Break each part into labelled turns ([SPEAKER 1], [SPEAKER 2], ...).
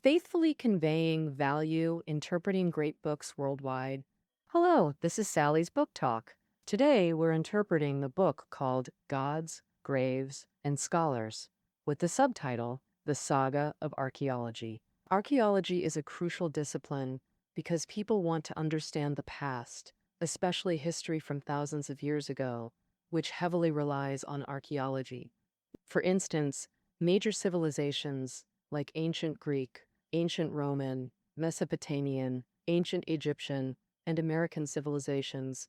[SPEAKER 1] faithfully conveying value, interpreting great books worldwide. Hello, this is Sally's Book Talk. Today we're interpreting the book called Gods, Graves, and Scholars, with the subtitle The Saga of Archaeology. Archaeology is a crucial discipline because people want to understand the past, especially history from thousands of years ago, which heavily relies on archaeology. For instance, major civilizations like ancient Greek, ancient Roman, Mesopotamian, ancient Egyptian, and American civilizations,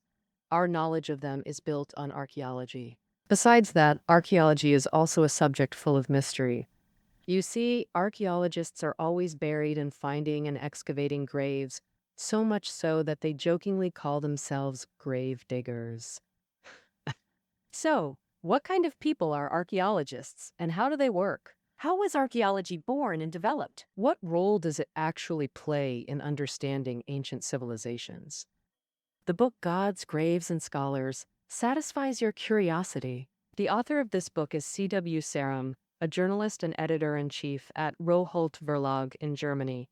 [SPEAKER 1] our knowledge of them is built on archaeology. Besides that, archaeology is also a subject full of mystery. You see, archaeologists are always buried in finding and excavating graves, so much so that they jokingly call themselves grave diggers. So, what kind of people are archaeologists and how do they work? How was archaeology born and developed? What role does it actually play in understanding ancient civilizations? The book Gods, Graves, and Scholars satisfies your curiosity. The author of this book is C.W. Sarum, a journalist and editor-in-chief at Rowohlt Verlag in Germany.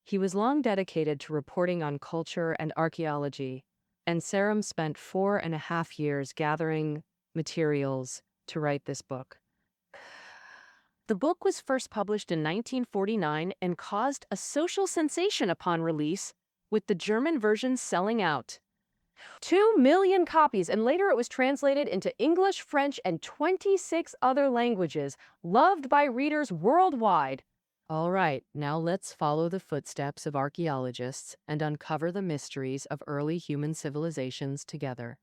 [SPEAKER 1] He was long dedicated to reporting on culture and archaeology, and Sarum spent 4.5 years gathering materials to write this book. The book was first published in 1949 and caused a social sensation upon release, with the German version selling out. 2 million copies, and later it was translated into English, French, and 26 other languages, loved by readers worldwide. All right, now let's follow the footsteps of archaeologists and uncover the mysteries of early human civilizations together.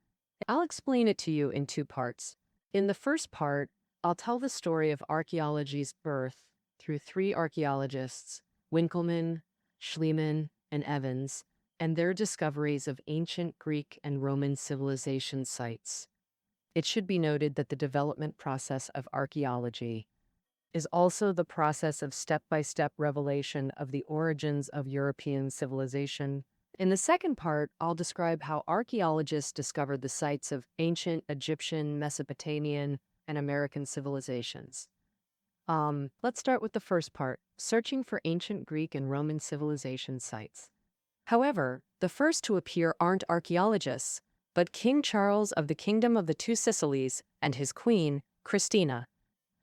[SPEAKER 1] I'll explain it to you in 2 parts. In the first part, I'll tell the story of archaeology's birth through 3 archaeologists, Winkelmann, Schliemann, and Evans, and their discoveries of ancient Greek and Roman civilization sites. It should be noted that the development process of archaeology is also the process of step-by-step revelation of the origins of European civilization. In the second part, I'll describe how archaeologists discovered the sites of ancient Egyptian, Mesopotamian, and American civilizations. Let's start with the first part, searching for ancient Greek and Roman civilization sites. However, the first to appear aren't archaeologists, but King Charles of the Kingdom of the Two Sicilies and his queen, Christina.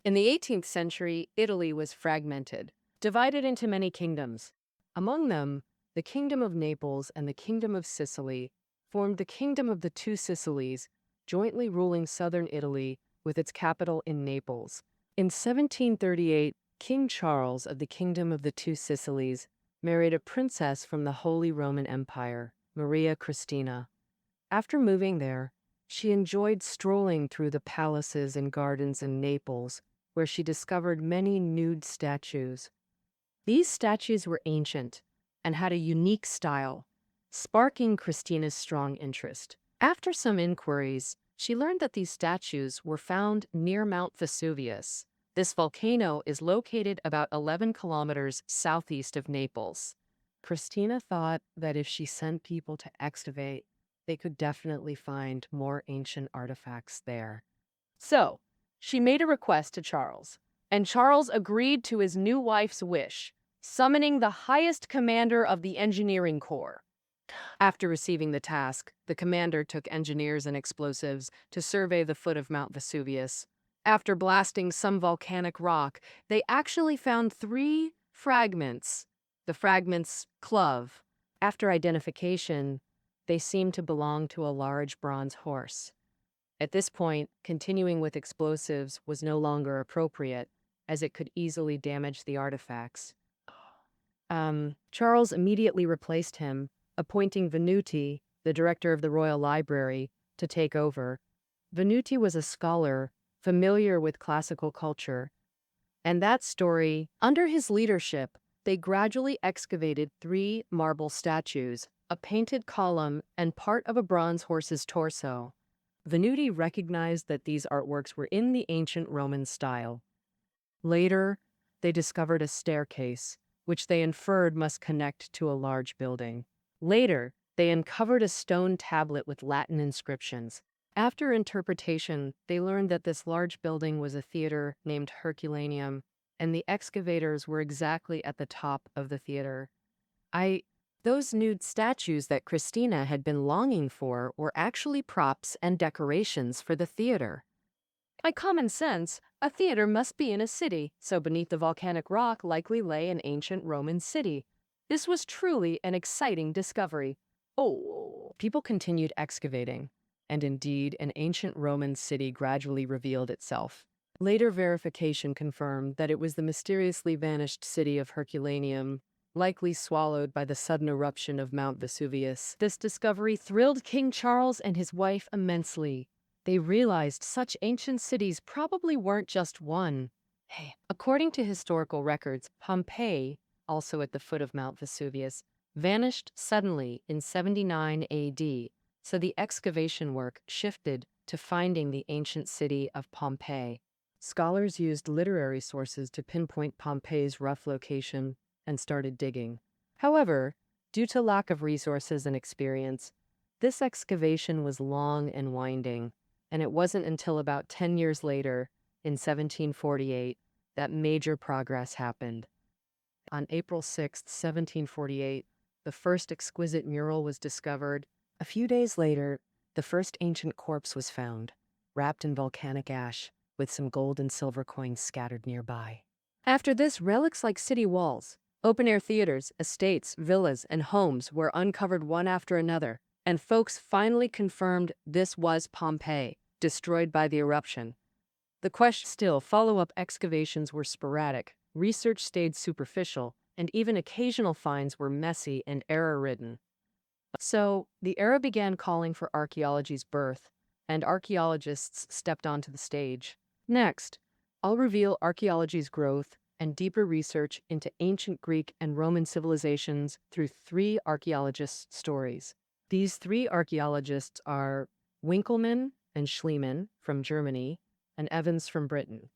[SPEAKER 1] In the 18th century, Italy was fragmented, divided into many kingdoms. Among them, the Kingdom of Naples and the Kingdom of Sicily formed the Kingdom of the Two Sicilies, jointly ruling southern Italy with its capital in Naples. In 1738, King Charles of the Kingdom of the Two Sicilies married a princess from the Holy Roman Empire, Maria Christina. After moving there, she enjoyed strolling through the palaces and gardens in Naples, where she discovered many nude statues. These statues were ancient and had a unique style, sparking Christina's strong interest. After some inquiries, she learned that these statues were found near Mount Vesuvius. This volcano is located about 11 kilometers southeast of Naples. Christina thought that if she sent people to excavate, they could definitely find more ancient artifacts there. So, she made a request to Charles, and Charles agreed to his new wife's wish, summoning the highest commander of the engineering corps. After receiving the task, the commander took engineers and explosives to survey the foot of Mount Vesuvius. After blasting some volcanic rock, they actually found 3 fragments. The fragments clove. After identification, they seemed to belong to a large bronze horse. At this point, continuing with explosives was no longer appropriate, as it could easily damage the artifacts. Charles immediately replaced him, appointing Venuti, the director of the Royal Library, to take over. Venuti was a scholar, familiar with classical culture. And that story, under his leadership, they gradually excavated 3 marble statues, a painted column, and part of a bronze horse's torso. Venuti recognized that these artworks were in the ancient Roman style. Later, they discovered a staircase, which they inferred must connect to a large building. Later, they uncovered a stone tablet with Latin inscriptions. After interpretation, they learned that this large building was a theater named Herculaneum, and the excavators were exactly at the top of the theater. Those nude statues that Christina had been longing for were actually props and decorations for the theater. By common sense, a theater must be in a city, so beneath the volcanic rock likely lay an ancient Roman city. This was truly an exciting discovery. Oh, people continued excavating, and indeed, an ancient Roman city gradually revealed itself. Later verification confirmed that it was the mysteriously vanished city of Herculaneum, likely swallowed by the sudden eruption of Mount Vesuvius. This discovery thrilled King Charles and his wife immensely. They realized such ancient cities probably weren't just one. Hey, according to historical records, Pompeii, also at the foot of Mount Vesuvius, vanished suddenly in 79 AD, so the excavation work shifted to finding the ancient city of Pompeii. Scholars used literary sources to pinpoint Pompeii's rough location and started digging. However, due to lack of resources and experience, this excavation was long and winding, and it wasn't until about 10 years later, in 1748, that major progress happened. On April 6, 1748, the first exquisite mural was discovered. A few days later, the first ancient corpse was found, wrapped in volcanic ash, with some gold and silver coins scattered nearby. After this, relics like city walls, open-air theaters, estates, villas, and homes were uncovered one after another, and folks finally confirmed this was Pompeii, destroyed by the eruption. Follow-up excavations were sporadic, research stayed superficial, and even occasional finds were messy and error-ridden. So, the era began calling for archaeology's birth, and archaeologists stepped onto the stage. Next, I'll reveal archaeology's growth and deeper research into ancient Greek and Roman civilizations through 3 archaeologists' stories. These 3 archaeologists are Winkelmann and Schliemann from Germany, and Evans from Britain.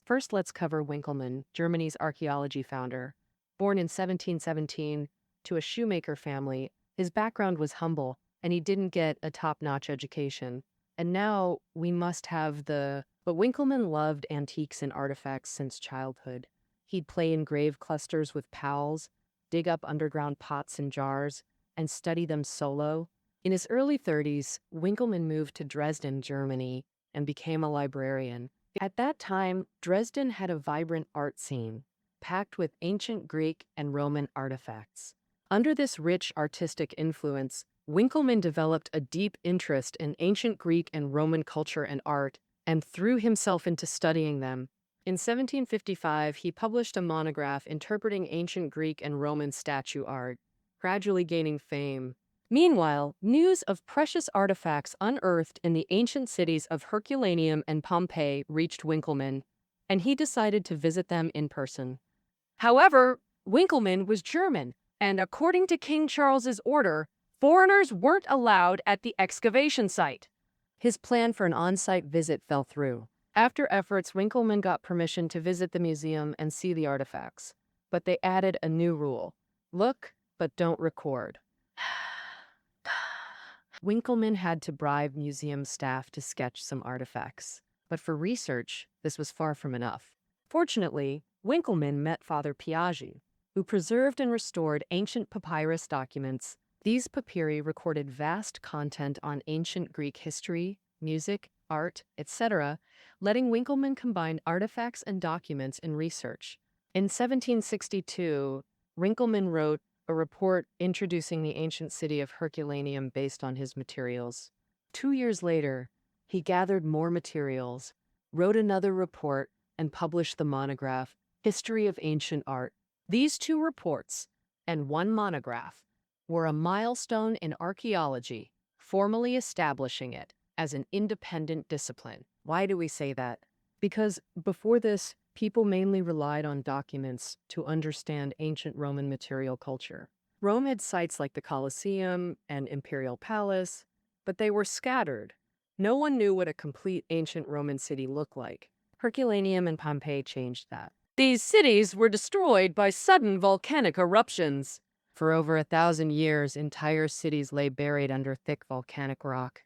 [SPEAKER 1] First, let's cover Winkelmann, Germany's archaeology founder. Born in 1717 to a shoemaker family, his background was humble, and he didn't get a top-notch education. And now we must have But Winkelmann loved antiques and artifacts since childhood. He'd play in grave clusters with pals, dig up underground pots and jars, and study them solo. In his early 30s, Winkelmann moved to Dresden, Germany, and became a librarian. At that time, Dresden had a vibrant art scene, packed with ancient Greek and Roman artifacts. Under this rich artistic influence, Winkelmann developed a deep interest in ancient Greek and Roman culture and art, and threw himself into studying them. In 1755, he published a monograph interpreting ancient Greek and Roman statue art, gradually gaining fame. Meanwhile, news of precious artifacts unearthed in the ancient cities of Herculaneum and Pompeii reached Winkelmann, and he decided to visit them in person. However, Winkelmann was German, and according to King Charles's order, foreigners weren't allowed at the excavation site. His plan for an on-site visit fell through. After efforts, Winkelmann got permission to visit the museum and see the artifacts, but they added a new rule: look, but don't record. Winkelmann had to bribe museum staff to sketch some artifacts, but for research, this was far from enough. Fortunately, Winkelmann met Father Piaggi, who preserved and restored ancient papyrus documents. These papyri recorded vast content on ancient Greek history, music, art, etc., letting Winkelmann combine artifacts and documents in research. In 1762, Winkelmann wrote a report introducing the ancient city of Herculaneum based on his materials. 2 years later, he gathered more materials, wrote another report, and published the monograph, History of Ancient Art. These 2 reports, and 1 monograph, were a milestone in archaeology, formally establishing it as an independent discipline. Why do we say that? Because before this, people mainly relied on documents to understand ancient Roman material culture. Rome had sites like the Colosseum and Imperial Palace, but they were scattered. No one knew what a complete ancient Roman city looked like. Herculaneum and Pompeii changed that. These cities were destroyed by sudden volcanic eruptions. For over 1,000 years, entire cities lay buried under thick volcanic rock.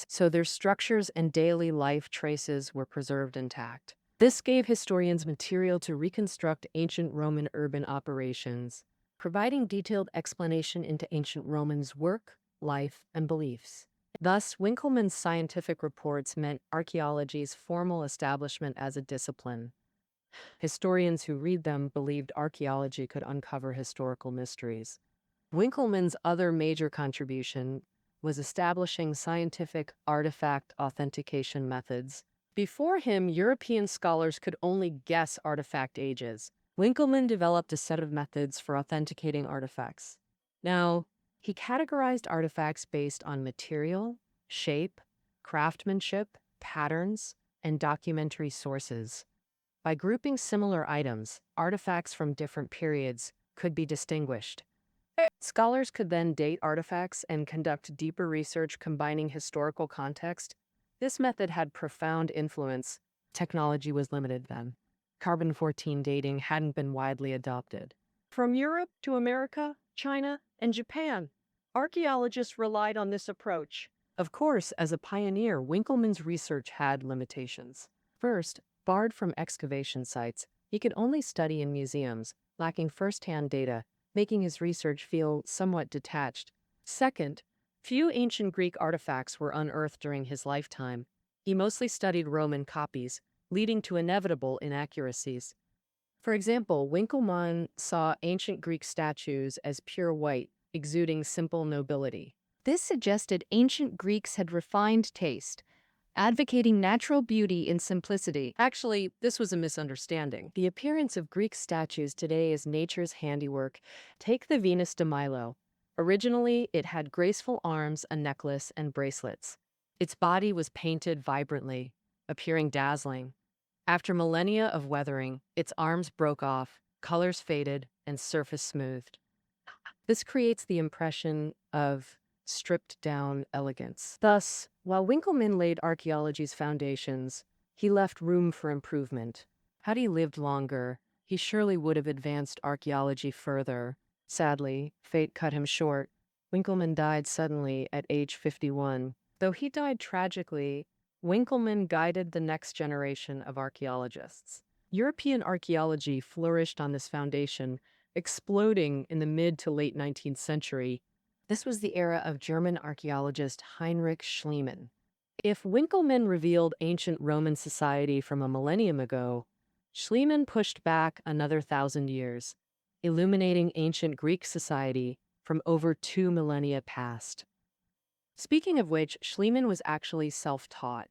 [SPEAKER 1] So their structures and daily life traces were preserved intact. This gave historians material to reconstruct ancient Roman urban operations, providing detailed explanation into ancient Romans' work, life, and beliefs. Thus, Winckelmann's scientific reports meant archaeology's formal establishment as a discipline. Historians who read them believed archaeology could uncover historical mysteries. Winckelmann's other major contribution was establishing scientific artifact authentication methods. Before him, European scholars could only guess artifact ages. Winckelmann developed a set of methods for authenticating artifacts. Now, he categorized artifacts based on material, shape, craftsmanship, patterns, and documentary sources. By grouping similar items, artifacts from different periods could be distinguished. Scholars could then date artifacts and conduct deeper research combining historical context. This method had profound influence. Technology was limited then. Carbon-14 dating hadn't been widely adopted. From Europe to America, China, and Japan, archaeologists relied on this approach. Of course, as a pioneer, Winckelmann's research had limitations. First, barred from excavation sites, he could only study in museums, lacking first-hand data, making his research feel somewhat detached. Second, few ancient Greek artifacts were unearthed during his lifetime. He mostly studied Roman copies, leading to inevitable inaccuracies. For example, Winckelmann saw ancient Greek statues as pure white, exuding simple nobility. This suggested ancient Greeks had refined taste, advocating natural beauty in simplicity. Actually, this was a misunderstanding. The appearance of Greek statues today is nature's handiwork. Take the Venus de Milo. Originally, it had graceful arms, a necklace, and bracelets. Its body was painted vibrantly, appearing dazzling. After millennia of weathering, its arms broke off, colors faded, and surface smoothed. This creates the impression of stripped-down elegance. Thus, while Winckelmann laid archaeology's foundations, he left room for improvement. Had he lived longer, he surely would have advanced archaeology further. Sadly, fate cut him short. Winckelmann died suddenly at age 51. Though he died tragically, Winckelmann guided the next generation of archaeologists. European archaeology flourished on this foundation, exploding in the mid to late 19th century. This was the era of German archaeologist Heinrich Schliemann. If Winckelmann revealed ancient Roman society from a millennium ago, Schliemann pushed back another 1,000 years, illuminating ancient Greek society from over 2 millennia past. Speaking of which, Schliemann was actually self-taught.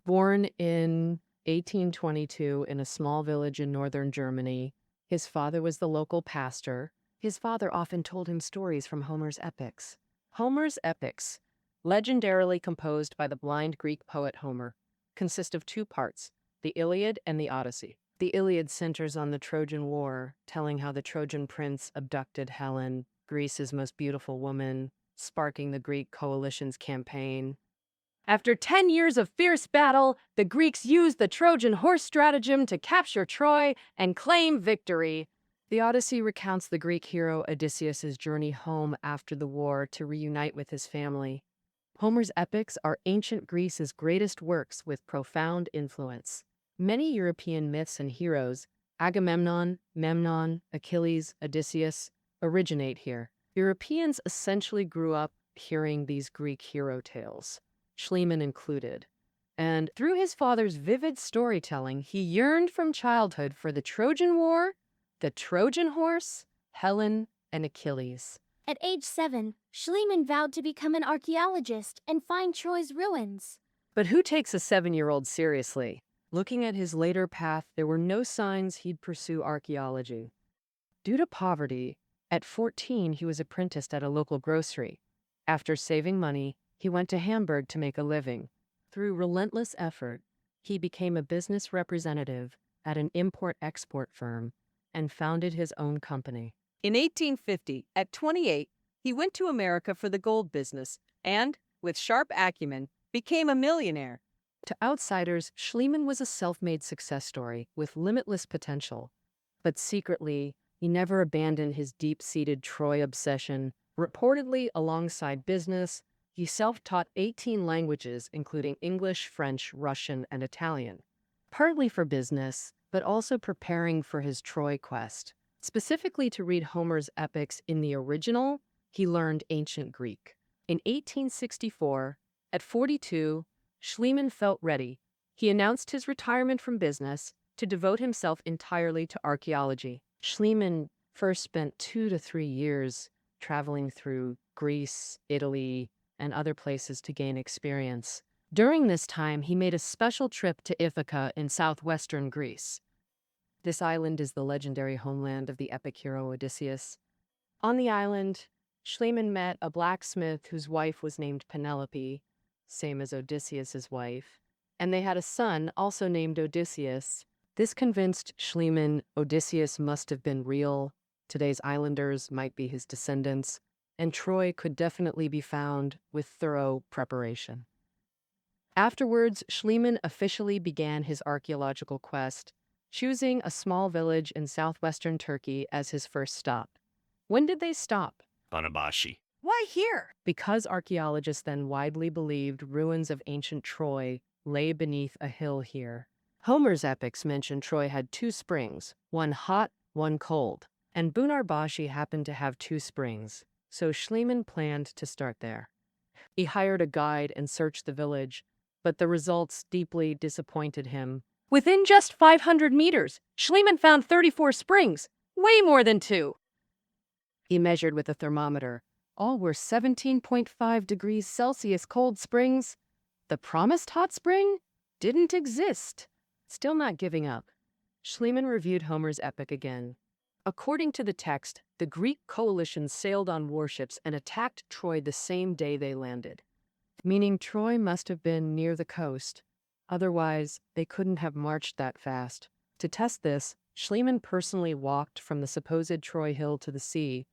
[SPEAKER 1] Born in 1822 in a small village in northern Germany, his father was the local pastor. His father often told him stories from Homer's epics. Homer's epics, legendarily composed by the blind Greek poet Homer, consist of 2 parts, the Iliad and the Odyssey. The Iliad centers on the Trojan War, telling how the Trojan prince abducted Helen, Greece's most beautiful woman, sparking the Greek coalition's campaign. After 10 years of fierce battle, the Greeks used the Trojan horse stratagem to capture Troy and claim victory. The Odyssey recounts the Greek hero Odysseus's journey home after the war to reunite with his family. Homer's epics are ancient Greece's greatest works with profound influence. Many European myths and heroes, Agamemnon, Memnon, Achilles, Odysseus, originate here. Europeans essentially grew up hearing these Greek hero tales, Schliemann included. And through his father's vivid storytelling, he yearned from childhood for the Trojan War, the Trojan horse, Helen, and Achilles.
[SPEAKER 2] At age 7, Schliemann vowed to become an archaeologist and find Troy's ruins.
[SPEAKER 1] But who takes a 7-year-old seriously? Looking at his later path, there were no signs he'd pursue archaeology. Due to poverty, at 14 he was apprenticed at a local grocery. After saving money, he went to Hamburg to make a living. Through relentless effort, he became a business representative at an import-export firm and founded his own company. In 1850, at 28, he went to America for the gold business and, with sharp acumen, became a millionaire. To outsiders, Schliemann was a self-made success story with limitless potential. But secretly, he never abandoned his deep-seated Troy obsession. Reportedly, alongside business, he self-taught 18 languages, including English, French, Russian, and Italian. partly for business, but also preparing for his Troy quest. Specifically to read Homer's epics in the original, he learned ancient Greek. In 1864, at 42, Schliemann felt ready. He announced his retirement from business to devote himself entirely to archaeology. Schliemann first spent 2 to 3 years traveling through Greece, Italy, and other places to gain experience. During this time, he made a special trip to Ithaca in southwestern Greece. This island is the legendary homeland of the epic hero Odysseus. On the island, Schliemann met a blacksmith whose wife was named Penelope, same as Odysseus's wife, and they had a son also named Odysseus. This convinced Schliemann Odysseus must have been real, today's islanders might be his descendants, and Troy could definitely be found with thorough preparation. Afterwards, Schliemann officially began his archaeological quest, choosing a small village in southwestern Turkey as his first stop. When did they stop?
[SPEAKER 3] Banabashi.
[SPEAKER 1] Why here? Because archaeologists then widely believed ruins of ancient Troy lay beneath a hill here. Homer's epics mention Troy had 2 springs, one hot, one cold, and Bunarbashi happened to have 2 springs, so Schliemann planned to start there. He hired a guide and searched the village, but the results deeply disappointed him. Within just 500 meters, Schliemann found 34 springs, way more than 2. He measured with a thermometer. All were 17.5 degrees Celsius cold springs. The promised hot spring didn't exist. Still not giving up, Schliemann reviewed Homer's epic again. According to the text, the Greek coalition sailed on warships and attacked Troy the same day they landed, meaning Troy must have been near the coast. Otherwise, they couldn't have marched that fast. To test this, Schliemann personally walked from the supposed Troy hill to the sea.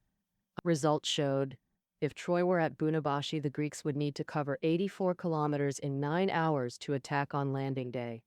[SPEAKER 1] Results showed if Troy were at Bunabashi, the Greeks would need to cover 84 kilometers in 9 hours to attack on landing day.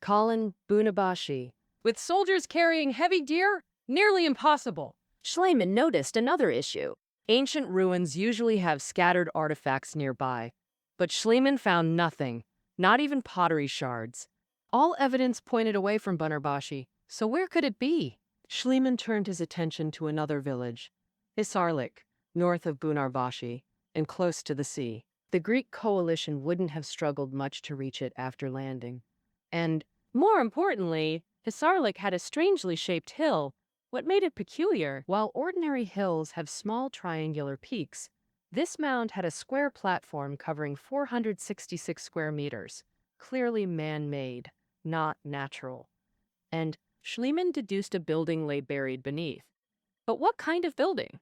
[SPEAKER 1] Colin, Bunabashi. With soldiers carrying heavy gear? Nearly impossible. Schliemann noticed another issue. Ancient ruins usually have scattered artifacts nearby, but Schliemann found nothing, not even pottery shards. All evidence pointed away from Bunarbashi, so where could it be? Schliemann turned his attention to another village, Hisarlik, north of Bunarbashi, and close to the sea. The Greek coalition wouldn't have struggled much to reach it after landing. And, more importantly, Hisarlik had a strangely shaped hill. What made it peculiar, while ordinary hills have small triangular peaks, this mound had a square platform covering 466 square meters, clearly man-made, not natural. And Schliemann deduced a building lay buried beneath. But what kind of building?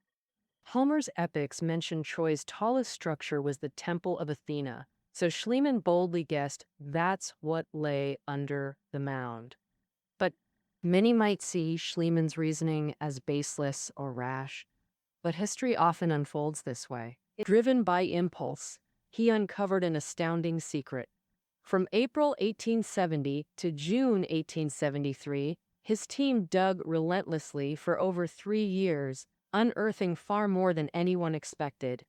[SPEAKER 1] Homer's epics mention Troy's tallest structure was the Temple of Athena, so Schliemann boldly guessed that's what lay under the mound. But many might see Schliemann's reasoning as baseless or rash, but history often unfolds this way. Driven by impulse, he uncovered an astounding secret. From April 1870 to June 1873, his team dug relentlessly for over 3 years, unearthing far more than anyone expected.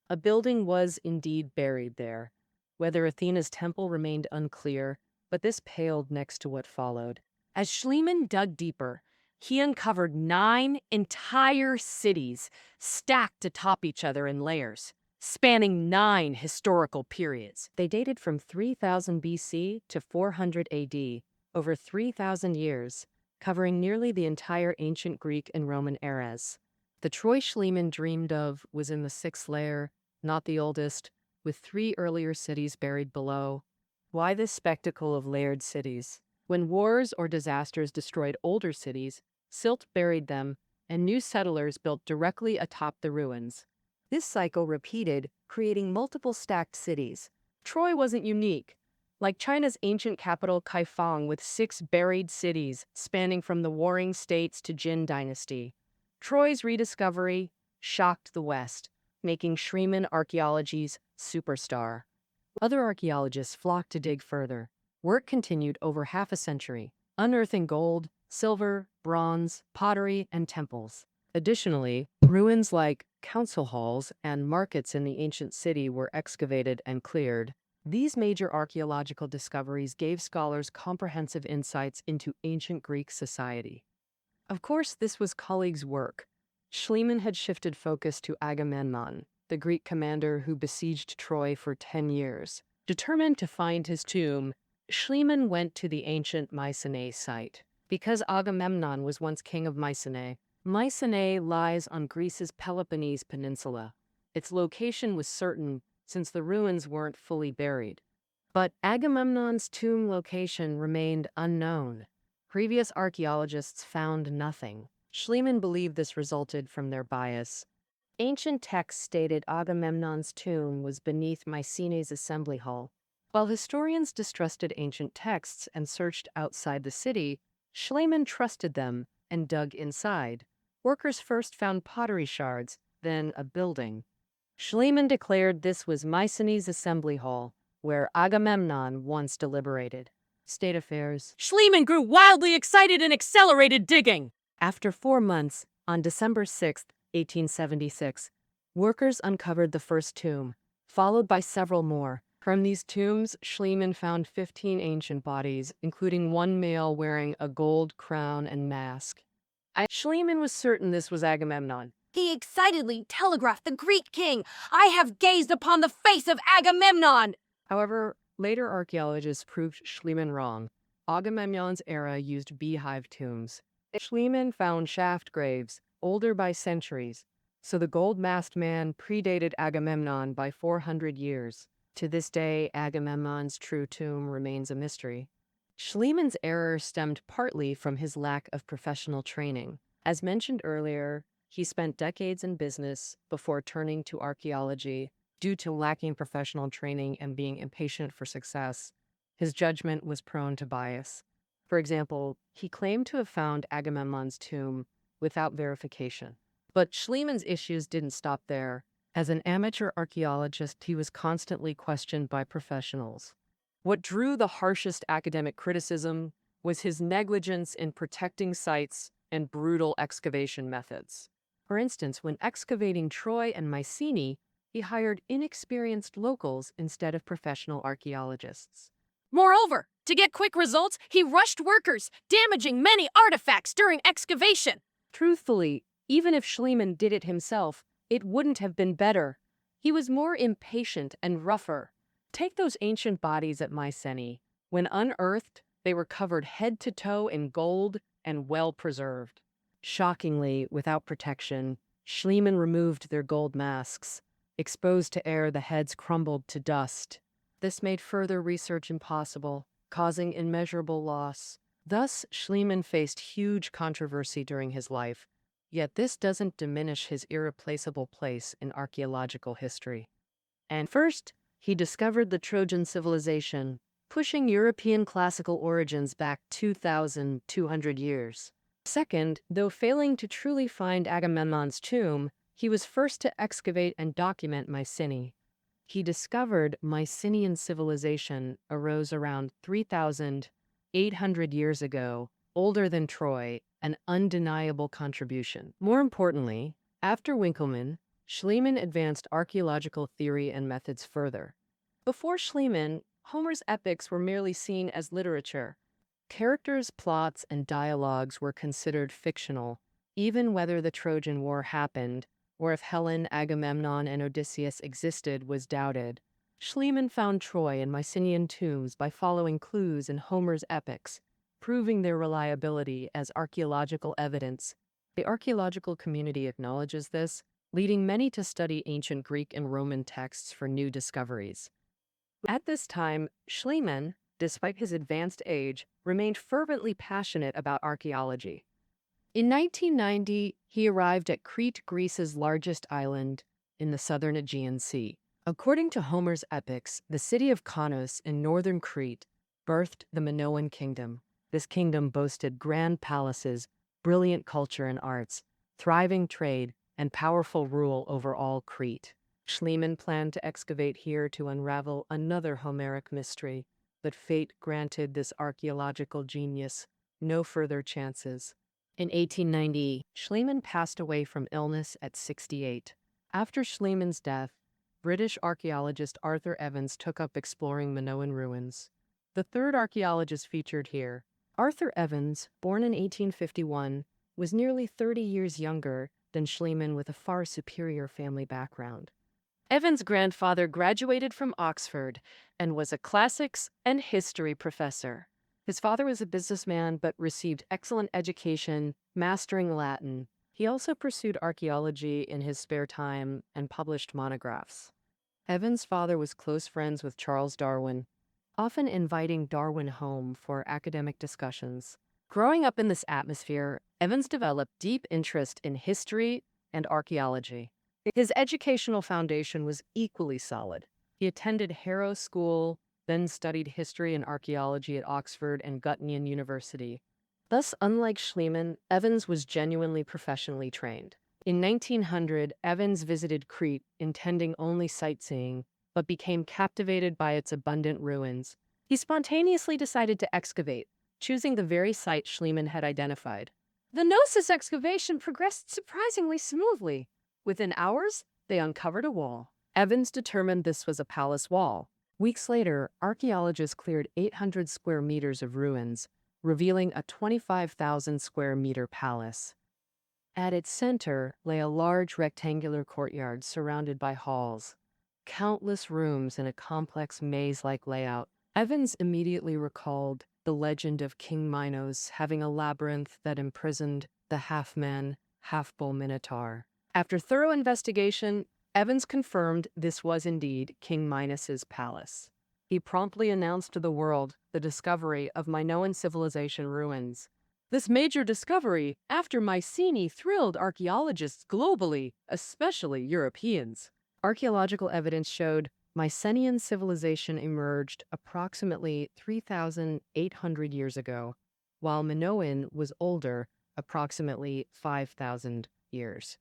[SPEAKER 1] A building was indeed buried there. Whether Athena's temple remained unclear, but this paled next to what followed. As Schliemann dug deeper, he uncovered 9 entire cities stacked atop each other in layers, spanning 9 historical periods. They dated from 3000 BC to 400 AD, over 3,000 years, covering nearly the entire ancient Greek and Roman eras. The Troy Schliemann dreamed of was in the 6th layer, not the oldest, with 3 earlier cities buried below. Why this spectacle of layered cities? When wars or disasters destroyed older cities, silt buried them, and new settlers built directly atop the ruins. This cycle repeated, creating multiple stacked cities. Troy wasn't unique. Like China's ancient capital Kaifeng with 6 buried cities spanning from the Warring States to Jin Dynasty, Troy's rediscovery shocked the West, making Schliemann archaeology's superstar. Other archaeologists flocked to dig further. Work continued over half a century, unearthing gold, silver, bronze, pottery, and temples. Additionally, ruins like council halls and markets in the ancient city were excavated and cleared. These major archaeological discoveries gave scholars comprehensive insights into ancient Greek society. Of course, this was colleagues' work. Schliemann had shifted focus to Agamemnon, the Greek commander who besieged Troy for 10 years. Determined to find his tomb, Schliemann went to the ancient Mycenae site. Because Agamemnon was once king of Mycenae, Mycenae lies on Greece's Peloponnese peninsula. Its location was certain since the ruins weren't fully buried. But Agamemnon's tomb location remained unknown. Previous archaeologists found nothing. Schliemann believed this resulted from their bias. Ancient texts stated Agamemnon's tomb was beneath Mycenae's assembly hall. While historians distrusted ancient texts and searched outside the city, Schliemann trusted them and dug inside. Workers first found pottery shards, then a building. Schliemann declared this was Mycenae's assembly hall, where Agamemnon once deliberated. State affairs. Schliemann grew wildly excited and accelerated digging. After 4 months, on December 6, 1876, workers uncovered the first tomb, followed by several more. From these tombs, Schliemann found 15 ancient bodies, including one male wearing a gold crown and mask. Schliemann was certain this was Agamemnon.
[SPEAKER 2] He excitedly telegraphed the Greek king, "I have gazed upon the face of Agamemnon!"
[SPEAKER 1] However, later archaeologists proved Schliemann wrong. Agamemnon's era used beehive tombs. Schliemann found shaft graves, older by centuries, so the gold-masked man predated Agamemnon by 400 years. To this day, Agamemnon's true tomb remains a mystery. Schliemann's error stemmed partly from his lack of professional training. As mentioned earlier, he spent decades in business before turning to archaeology. Due to lacking professional training and being impatient for success, his judgment was prone to bias. For example, he claimed to have found Agamemnon's tomb without verification. But Schliemann's issues didn't stop there. As an amateur archaeologist, he was constantly questioned by professionals. What drew the harshest academic criticism was his negligence in protecting sites and brutal excavation methods. For instance, when excavating Troy and Mycenae, he hired inexperienced locals instead of professional archaeologists.
[SPEAKER 2] Moreover, to get quick results, he rushed workers, damaging many artifacts during excavation.
[SPEAKER 1] Truthfully, even if Schliemann did it himself, it wouldn't have been better. He was more impatient and rougher. Take those ancient bodies at Mycenae. When unearthed, they were covered head to toe in gold and well preserved. Shockingly, without protection, Schliemann removed their gold masks. Exposed to air, the heads crumbled to dust. This made further research impossible, causing immeasurable loss. Thus, Schliemann faced huge controversy during his life, yet this doesn't diminish his irreplaceable place in archaeological history. And first, he discovered the Trojan civilization, pushing European classical origins back 2,200 years. Second, though failing to truly find Agamemnon's tomb, he was first to excavate and document Mycenae. He discovered Mycenaean civilization arose around 3,800 years ago, older than Troy, an undeniable contribution. More importantly, after Winckelmann, Schliemann advanced archaeological theory and methods further. Before Schliemann, Homer's epics were merely seen as literature. Characters, plots, and dialogues were considered fictional, even whether the Trojan War happened, or if Helen, Agamemnon, and Odysseus existed was doubted. Schliemann found Troy and Mycenaean tombs by following clues in Homer's epics, proving their reliability as archaeological evidence. The archaeological community acknowledges this, leading many to study ancient Greek and Roman texts for new discoveries. At this time, Schliemann, despite his advanced age, remained fervently passionate about archaeology. In 1990, he arrived at Crete, Greece's largest island in the southern Aegean Sea. According to Homer's epics, the city of Konos in northern Crete birthed the Minoan kingdom. This kingdom boasted grand palaces, brilliant culture and arts, thriving trade, and powerful rule over all Crete. Schliemann planned to excavate here to unravel another Homeric mystery, but fate granted this archaeological genius no further chances. In 1890, Schliemann passed away from illness at 68. After Schliemann's death, British archaeologist Arthur Evans took up exploring Minoan ruins. The third archaeologist featured here, Arthur Evans, born in 1851, was nearly 30 years younger than Schliemann with a far superior family background. Evans' grandfather graduated from Oxford and was a classics and history professor. His father was a businessman but received excellent education, mastering Latin. He also pursued archaeology in his spare time and published monographs. Evans' father was close friends with Charles Darwin, often inviting Darwin home for academic discussions. Growing up in this atmosphere, Evans developed deep interest in history and archaeology. His educational foundation was equally solid. He attended Harrow School, then studied history and archaeology at Oxford and Göttingen University. Thus, unlike Schliemann, Evans was genuinely professionally trained. In 1900, Evans visited Crete, intending only sightseeing, but became captivated by its abundant ruins. He spontaneously decided to excavate, choosing the very site Schliemann had identified. The Gnosis excavation progressed surprisingly smoothly. Within hours, they uncovered a wall. Evans determined this was a palace wall. Weeks later, archaeologists cleared 800 square meters of ruins, revealing a 25,000 square meter palace. At its center lay a large rectangular courtyard surrounded by halls, countless rooms in a complex maze-like layout. Evans immediately recalled the legend of King Minos having a labyrinth that imprisoned the half-man, half-bull minotaur. After thorough investigation, Evans confirmed this was indeed King Minos's palace. He promptly announced to the world the discovery of Minoan civilization ruins. This major discovery, after Mycenae, thrilled archaeologists globally, especially Europeans. Archaeological evidence showed Mycenaean civilization emerged approximately 3,800 years ago, while Minoan was older, approximately 5,000 years.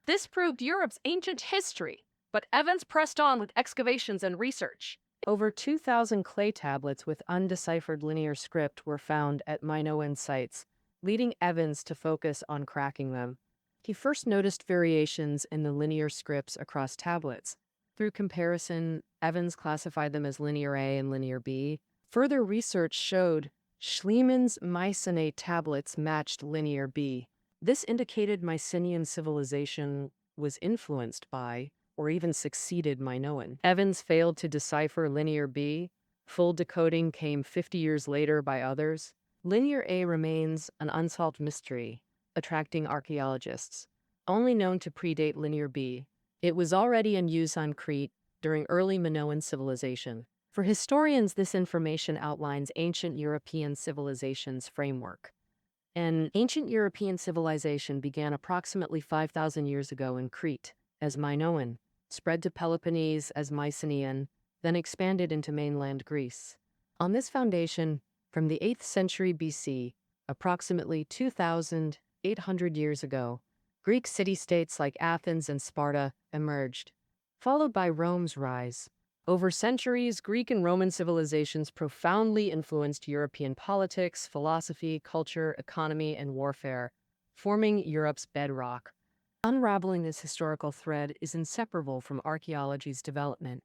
[SPEAKER 1] This proved Europe's ancient history, but Evans pressed on with excavations and research. Over 2,000 clay tablets with undeciphered linear script were found at Minoan sites, leading Evans to focus on cracking them. He first noticed variations in the linear scripts across tablets. Through comparison, Evans classified them as Linear A and Linear B. Further research showed Schliemann's Mycenae tablets matched Linear B. This indicated Mycenaean civilization was influenced by, or even succeeded Minoan. Evans failed to decipher Linear B. Full decoding came 50 years later by others. Linear A remains an unsolved mystery, attracting archaeologists. Only known to predate Linear B, it was already in use on Crete during early Minoan civilization. For historians, this information outlines ancient European civilization's framework. An ancient European civilization began approximately 5,000 years ago in Crete as Minoan, spread to Peloponnese as Mycenaean, then expanded into mainland Greece. On this foundation, from the 8th century BC, approximately 2,800 years ago, Greek city-states like Athens and Sparta emerged, followed by Rome's rise. Over centuries, Greek and Roman civilizations profoundly influenced European politics, philosophy, culture, economy, and warfare, forming Europe's bedrock. Unraveling this historical thread is inseparable from archaeology's development.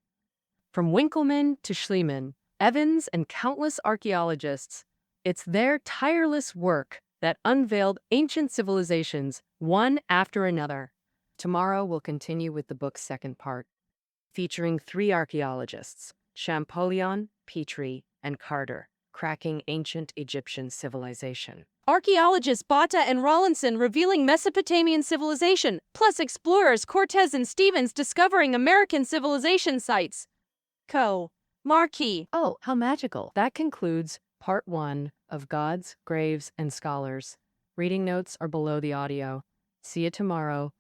[SPEAKER 1] From Winckelmann to Schliemann, Evans, and countless archaeologists, it's their tireless work that unveiled ancient civilizations one after another. Tomorrow we'll continue with the book's second part, featuring 3 archaeologists, Champollion, Petrie, and Carter, cracking ancient Egyptian civilization. Archaeologists Bata and Rawlinson revealing Mesopotamian civilization, plus explorers Cortez and Stevens discovering American civilization sites. Marquis. Oh, how magical. That concludes part 1 of Gods, Graves, and Scholars. Reading notes are below the audio. See you tomorrow.